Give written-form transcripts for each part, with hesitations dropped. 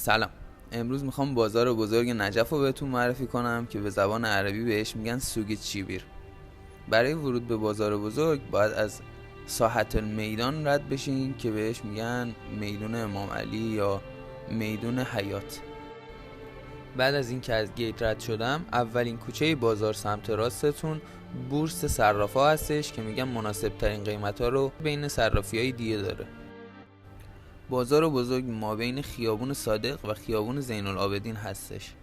سلام. امروز میخوام بازار بزرگ نجف رو بهتون معرفی کنم که به زبان عربی بهش میگن سوق چیبیر. برای ورود به بازار بزرگ باید از ساحت المیدان رد بشین که بهش میگن میدون امام علی یا میدون حیات. بعد از این که از گیت رد شدم، اولین کوچه بازار سمت راستتون بورس صرافا هستش که میگن مناسب ترین قیمت ها رو بین صرافی های دیگه داره. بازار بزرگ مابین خیابون صادق و خیابون زین العابدین هستش.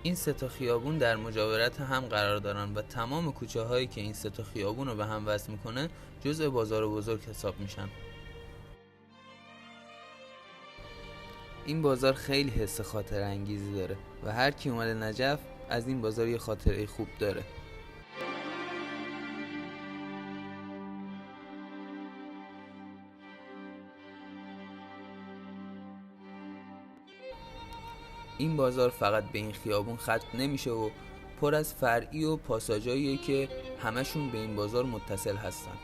این سه تا خیابون در مجاورت هم قرار دارن و تمام کوچه هایی که این سه تا خیابون رو به هم وصل میکنه جزء بازار بزرگ حساب میشن. این بازار خیلی حس خاطره انگیزی داره و هر کی اومده نجف از این بازار یه خاطره خوب داره. این بازار فقط به این خیابون ختم نمیشه و پر از فرعی و پاساژاییه که همشون به این بازار متصل هستن.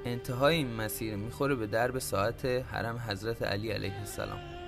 انتهای این مسیر میخوره به درب ساعت حرم حضرت علی علیه السلام.